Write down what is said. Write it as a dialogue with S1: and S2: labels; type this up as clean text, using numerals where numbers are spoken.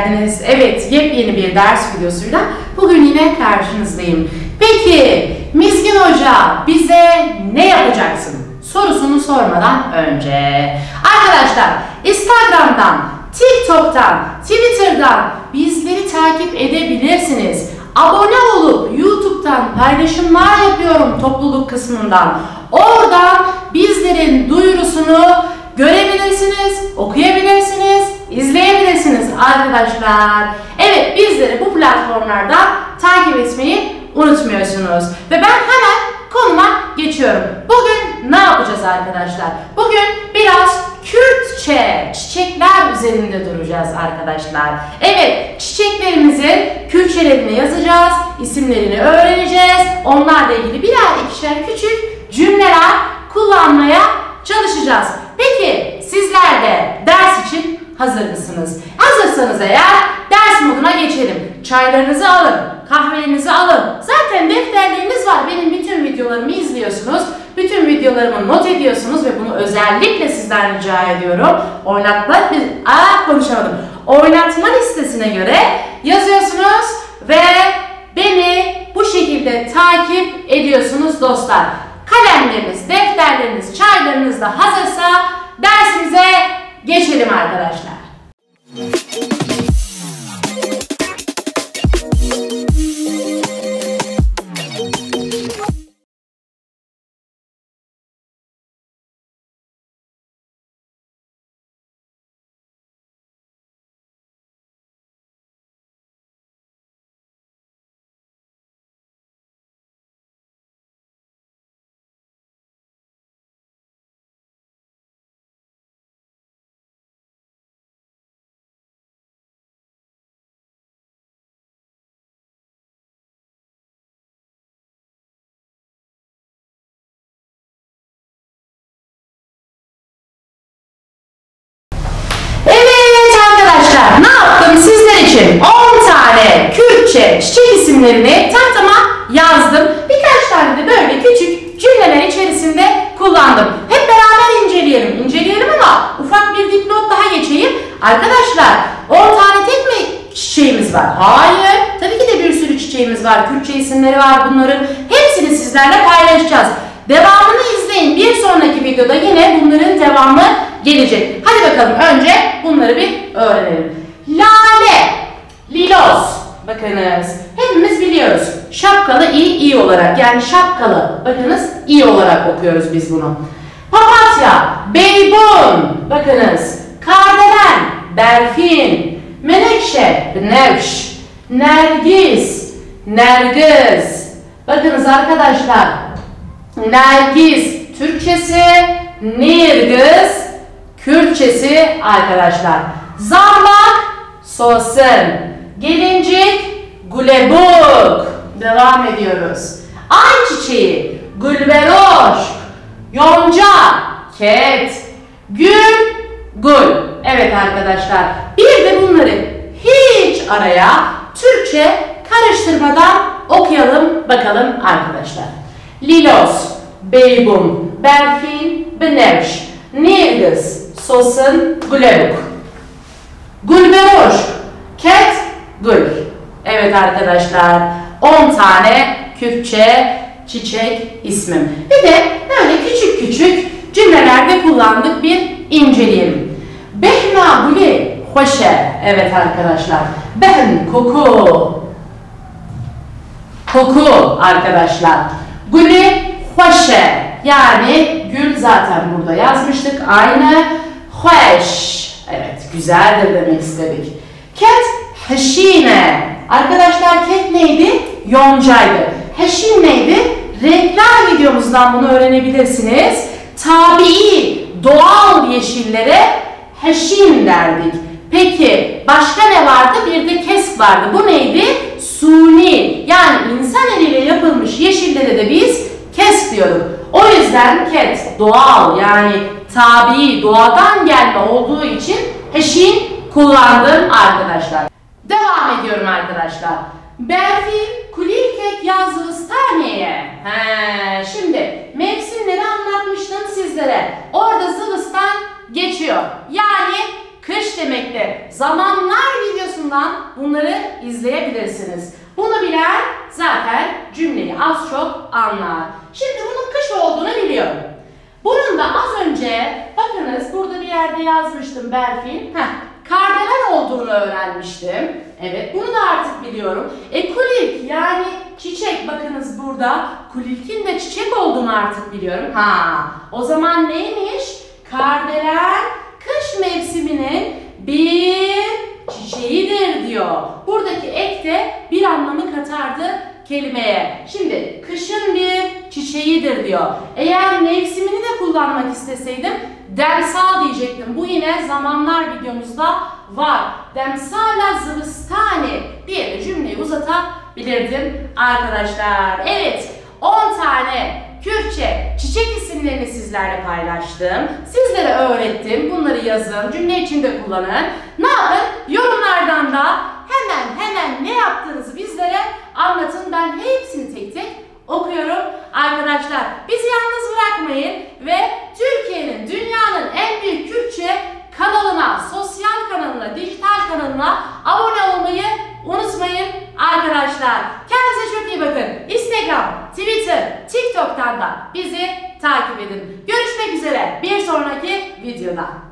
S1: geldiniz. Evet, yepyeni bir ders videosuyla bugün yine karşınızdayım. Peki, Mizgin Hoca bize ne yapacaksın? Sorusunu sormadan önce. Arkadaşlar, Instagram'dan, TikTok'tan, Twitter'dan bizleri takip edebilirsiniz. Abone olup YouTube'dan paylaşımlar yapıyorum topluluk kısmından. Oradan bizlerin duyurusunu görebilirsiniz, okuyabilirsiniz, izleyebilirsiniz arkadaşlar. Evet, bizleri bu platformlardan takip etmeyi unutmuyorsunuz. Ve ben hemen konuma geçiyorum. Bugün ne yapacağız arkadaşlar? Bugün biraz Kürtçe çiçekler üzerinde duracağız arkadaşlar. Evet, çiçeklerimizin Kürtçelerini yazacağız, isimlerini öğreneceğiz. Onlarla ilgili birer ikişer küçük cümleler kullanmaya çalışacağız. Peki sizler de ders için hazır mısınız? Hazırsanız eğer ders moduna geçelim. Çaylarınızı alın, kahvelerinizi alın. Zaten defterleriniz var. Benim bütün videolarımı izliyorsunuz. Bütün videolarımı not ediyorsunuz ve bunu özellikle sizden rica ediyorum. Oynatma listesine göre yazıyorsunuz ve beni bu şekilde takip ediyorsunuz dostlar. Kalemleriniz, defterleriniz, çaylarınız da hazırsa dersimize geçelim arkadaşlar. Ne yaptım sizler için? 10 tane Kürtçe çiçek isimlerini tahtama yazdım. Birkaç tane de böyle küçük cümleler içerisinde kullandım. Hep beraber inceleyelim. İnceleyelim ama ufak bir dipnot daha geçeyim. Arkadaşlar 10 tane tek mi çiçeğimiz var? Hayır. Tabii ki de bir sürü çiçeğimiz var. Kürtçe isimleri var. Bunların hepsini sizlerle paylaşacağız. Devamını izleyin. Bir sonraki videoda yine bunların devamı gelecek. Hadi bakalım önce bunları bir öğrenelim. Lale, lilos. Bakınız hepimiz biliyoruz. Şapkalı i olarak, yani şapkalı. Bakınız i olarak okuyoruz biz bunu. Papatya, beybun. Bakınız kardelen, berfin. Menekşe, benevş. Nergis, nergiz. Bakınız arkadaşlar. Nergis Türkçesi, nirgiz Kürtçesi arkadaşlar. Zambak, sosun. Gelincik, gulebuk. Devam ediyoruz. Ayçiçeği, gülberoş. Yonca, ket. Gül, gül. Evet arkadaşlar. Bir de bunları hiç araya Türkçe karıştırmadan okuyalım bakalım arkadaşlar. Lilos, beybum, berfin, benevş. Nirgiz, sosun, gulebuk. Gülberoş, ket, gül. Evet arkadaşlar, 10 tane Kürtçe çiçek ismim. Bir de böyle küçük küçük cümlelerde kullandık, bir inceleyelim. Behna gülü hoşe. Evet arkadaşlar, behm koku. Koku arkadaşlar. Gülü hoşe. Yani gül zaten burada yazmıştık. Aynı. Hoş. Evet, güzeldir demek istedik. Ket, heşine. Arkadaşlar ket neydi? Yoncaydı. Heşin neydi? Reklam videomuzdan bunu öğrenebilirsiniz. Tabii, doğal yeşillere heşin derdik. Peki, başka ne vardı? Bir de kesk vardı. Bu neydi? Suni. Yani insan eliyle yapılmış yeşillere de biz kesk diyorduk. O yüzden ket, doğal, yani tabii, doğadan gelme olduğu için heşin kullandım arkadaşlar. Devam ediyorum arkadaşlar. Berfin kulilkek yazılıstaneye. Şimdi mevsimleri anlatmıştım sizlere. Orada zıvıstan geçiyor. Yani kış demektir. Zamanlar videosu videosundan bunları izleyebilirsiniz. Bunu bilen zaten cümleyi az çok anlar. Şimdi bunun kış olduğunu biliyorum. Bunun da az önce bakınız burada bir yerde yazmıştım Berfin. Kardelen olduğunu öğrenmiştim. Evet, bunu da artık biliyorum. Kulilk yani çiçek, bakınız burada kulilkin de çiçek olduğunu artık biliyorum. O zaman neymiş? Kardelen kış mevsiminin bir çiçeğidir diyor. Buradaki ek de bir anlamı katardı kelimeye. Şimdi kışın bir çiçeğidir diyor. Eğer mevsimini de kullanmak isteseydim demsal diyecektim. Bu yine zamanlar videomuzda var. Demsala zıvıstani diye de cümleyi uzatabilirdim arkadaşlar. Evet, 10 tane Kürtçe çiçek isimlerini sizlerle paylaştım. Sizlere öğrettim. Bunları yazın, cümle içinde kullanın. Ne yapın? Yorumlardan da hemen ne yaptığınızı bizlere anlatın. Ben hepsini tek tek okuyorum arkadaşlar. Bizi yalnız bırakmayın ve Türkiye'nin, dünyanın en büyük Kürtçe kanalına, sosyal kanalına, dijital kanalına abone olmayı unutmayın arkadaşlar. Kendinize çok iyi bakın. Instagram, Twitter, TikTok'tan da bizi takip edin. Görüşmek üzere bir sonraki videoda.